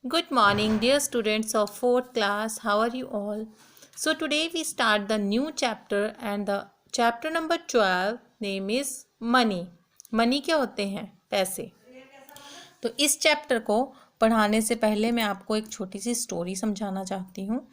Good morning, dear students of 4th class. How are you all? So, today we start the new chapter, and the chapter number 12 name is Money. Money क्या होते हैं? पैसे. तो इस chapter को पढ़ाने से पहले मैं आपको एक छोटी सी स्टोरी समझाना चाहती हूँ।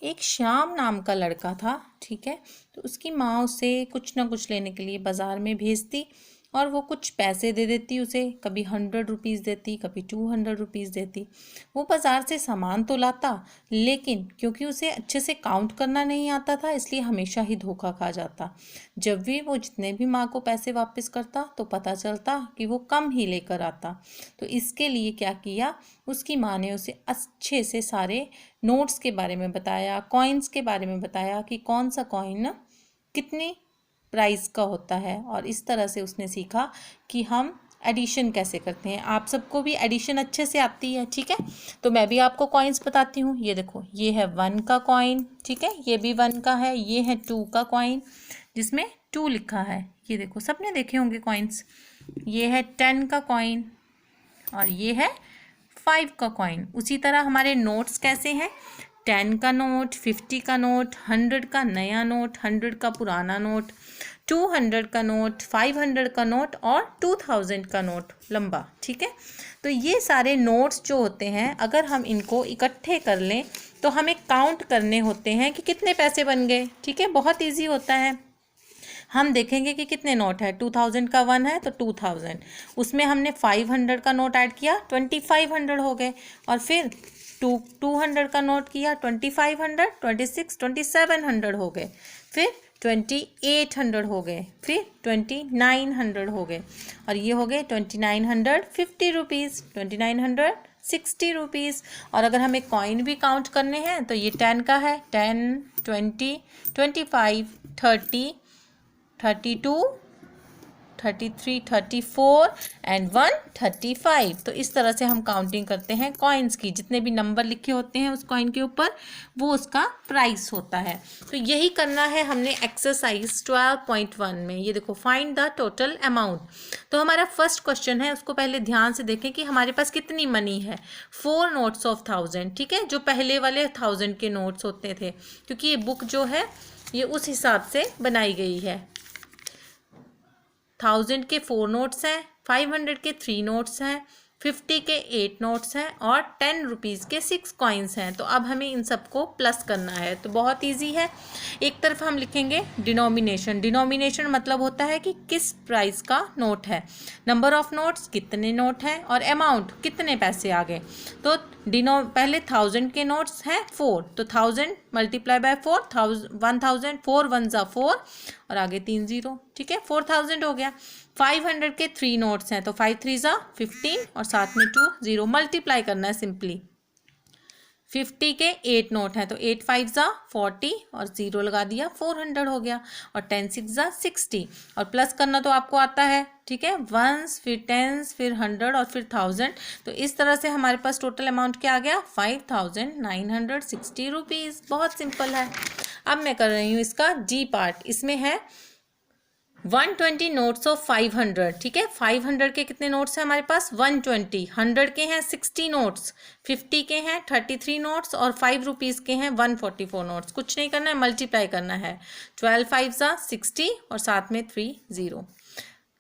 एक श्याम नाम का लड़का था, ठीक है। तो उसकी माँ उसे कुछ ना कुछ लेने के लिए बाज़ार में भेजती और वो कुछ पैसे दे देती उसे, कभी 100 रुपीज़ देती, कभी 200 रुपीज़ देती। वो बाज़ार से सामान तो लाता, लेकिन क्योंकि उसे अच्छे से काउंट करना नहीं आता था, इसलिए हमेशा ही धोखा खा जाता। जब भी वो जितने भी माँ को पैसे वापस करता तो पता चलता कि वो कम ही लेकर आता। तो इसके लिए क्या किया, उसकी माँ ने उसे अच्छे से सारे नोट्स के बारे में बताया, कॉइन्स के बारे में बताया कि कौन सा कॉइन कितने प्राइस का होता है, और इस तरह से उसने सीखा कि हम एडिशन कैसे करते हैं। आप सबको भी एडिशन अच्छे से आती है, ठीक है। तो मैं भी आपको कॉइन्स बताती हूँ। ये देखो, ये है 1 का कॉइन, ठीक है। ये भी 1 का है। ये है 2 का कॉइन जिसमें 2 लिखा है। ये देखो, सबने देखे होंगे कॉइन्स। ये है 10 का कॉइन और ये है 5 का कॉइन। उसी तरह हमारे नोट्स कैसे हैं, 10 का नोट, 50 का नोट, 100 का नया नोट, 100 का पुराना नोट, 200 का नोट, 500 का नोट और 2000 का नोट लंबा, ठीक है। तो ये सारे नोट्स जो होते हैं, अगर हम इनको इकट्ठे कर लें तो हमें काउंट करने होते हैं कि कितने पैसे बन गए, ठीक है। बहुत ईजी होता है। हम देखेंगे कि कितने नोट है। 2000 का 1 है तो 2000, उसमें हमने 500 का नोट ऐड किया, 2500 हो गए। और फिर 200 का नोट किया, 2500, 26, 2700 हो गए। फिर 2800 हो गए, फिर 2900 हो गए, और ये हो गए 2950 रुपीज़, 2960 रुपीज़। और अगर हमें कॉइन भी काउंट करने हैं तो ये 10 का है, 10, 20, 25, 30, 32, 33, 34 एंड 135। तो इस तरह से हम काउंटिंग करते हैं कॉइन्स की। जितने भी नंबर लिखे होते हैं उस कॉइन के ऊपर, वो उसका प्राइस होता है। तो यही करना है हमने एक्सरसाइज 12.1 में। ये देखो, फाइंड द टोटल अमाउंट। तो हमारा फर्स्ट क्वेश्चन है, उसको पहले ध्यान से देखें कि हमारे पास कितनी मनी है। 4 नोट्स ऑफ 1000, ठीक है। जो पहले वाले 1000 के नोट्स होते थे, क्योंकि ये बुक जो है ये उस हिसाब से बनाई गई है। 1000 के 4 नोट्स हैं, 500 के 3 नोट्स हैं, 50 के 8 नोट्स हैं और 10 रुपीज़ के 6 कॉइन्स हैं। तो अब हमें इन सबको प्लस करना है। तो बहुत इजी है। एक तरफ हम लिखेंगे डिनोमिनेशन। डिनोमिनेशन मतलब होता है कि किस प्राइस का नोट है। नंबर ऑफ नोट्स, कितने नोट हैं, और अमाउंट, कितने पैसे आ गए। तो पहले 1000 के नोट्स हैं 4, तो 1000 मल्टीप्लाई बाय 4, 1000, 4 1 ज़ा 4 और आगे 3 0, ठीक है। 4000 हो गया। 500 के 3 नोट्स हैं तो 5 3 ज़ा 15 और साथ में 2 0, मल्टीप्लाई करना है सिंपली। 50 के 8 नोट हैं तो 8 5 ज़ा 40 और 0 लगा दिया, 400 हो गया। और 10 6 ज़ा 60, और प्लस करना तो आपको आता है, ठीक है। वंस, फिर टेंस, फिर 100 और फिर 1000। तो इस तरह से हमारे पास टोटल अमाउंट क्या आ गया, 5960 रुपीज़। बहुत सिंपल है। अब मैं कर रही हूँ इसका डी पार्ट। इसमें है 120 नोट्स ऑफ 500, ठीक है। 500 के कितने नोट्स हैं हमारे पास, 120। 100 के हैं 60 नोट्स, 50 के हैं 33 नोट्स और 5 रुपीज़ के हैं 144 नोट्स। कुछ नहीं करना है, मल्टीप्लाई करना है। 12 5 ज़ा 60 और साथ में 3 0,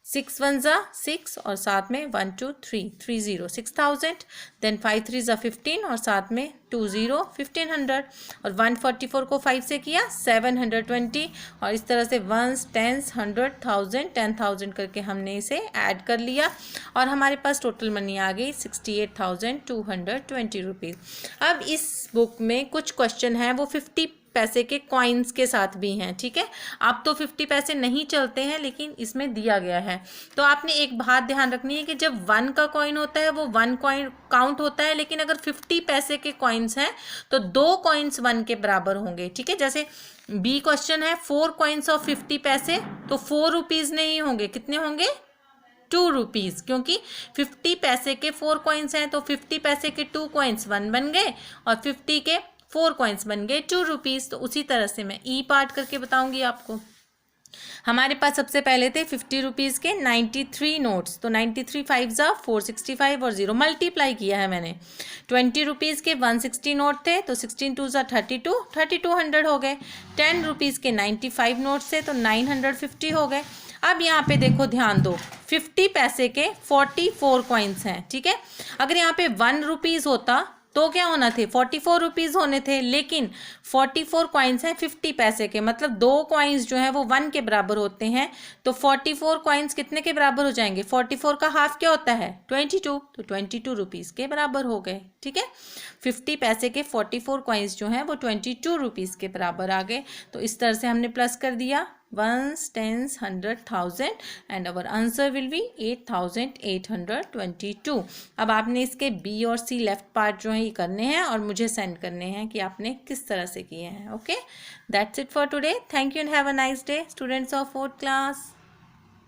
6 1 ज़ा 6 और साथ में 1 2 3 3 0, 6000। देन 5 3 ज़ा 15 और साथ में 2 0, 1500। और 144 को 5 से किया 720, और इस तरह से वंस, टेंस, 100, 1000, 10,000 करके हमने इसे ऐड कर लिया, और हमारे पास टोटल मनी आ गई 68,220 रुपीज़। अब इस बुक में कुछ क्वेश्चन हैं वो 50 पैसे के कॉइन्स के साथ भी हैं, ठीक है। आप तो 50 पैसे नहीं चलते हैं, लेकिन इसमें दिया गया है। तो आपने एक बात ध्यान रखनी है कि जब 1 का कॉइन होता है वो 1 कॉइन काउंट होता है, लेकिन अगर 50 पैसे के कॉइन्स हैं तो 2 कॉइन्स 1 के बराबर होंगे, ठीक है। जैसे बी क्वेश्चन है 4 कॉइन्स ऑफ 50 पैसे, तो 4 रुपीज़ नहीं होंगे, कितने होंगे, 2 रुपीज़, क्योंकि 50 पैसे के 4 कॉइन्स हैं तो 50 पैसे के 2 कॉइन्स 1 बन गए और 50 के 4 कॉइन्स बन गए 2 रुपीज़। तो उसी तरह से मैं ई पार्ट करके बताऊंगी आपको। हमारे पास सबसे पहले थे 50 रुपीज़ के 93 नोट्स, तो 93 5 ज़ा 465 और 0 मल्टीप्लाई किया है मैंने। 20 रुपीज़ के 160 नोट थे, तो 16 2 ज़ा 32, 3200 हो गए। 10 रुपीज़ के 95 नोट्स थे, तो 950 हो गए। अब यहाँ पे देखो, ध्यान दो, 50 पैसे के 44 कॉइन्स हैं, ठीक है। अगर यहाँ पे 1 रुपीज़ होता तो क्या होना थे, 44 रुपीज़ होने थे, लेकिन 44 कॉइन्स हैं 50 पैसे के, मतलब 2 कॉइन्स जो हैं वो 1 के बराबर होते हैं। तो 44 कॉइन्स कितने के बराबर हो जाएंगे, 44 का हाफ क्या होता है 22, तो 22 रुपीज़ के बराबर हो गए, ठीक है। 50 पैसे के 44 कॉइन्स जो हैं वो 22 रुपीज़ के बराबर आ गए। तो इस तरह से हमने प्लस कर दिया, 1s, 10s, 100, 1000 and our answer will be 8822। अब आपने इसके बी और सी लेफ्ट पार्ट जो है ये करने हैं और मुझे सेंड करने हैं कि आपने किस तरह से किए हैं। Okay, that's it for today. Thank you and have a nice day students of 4th class.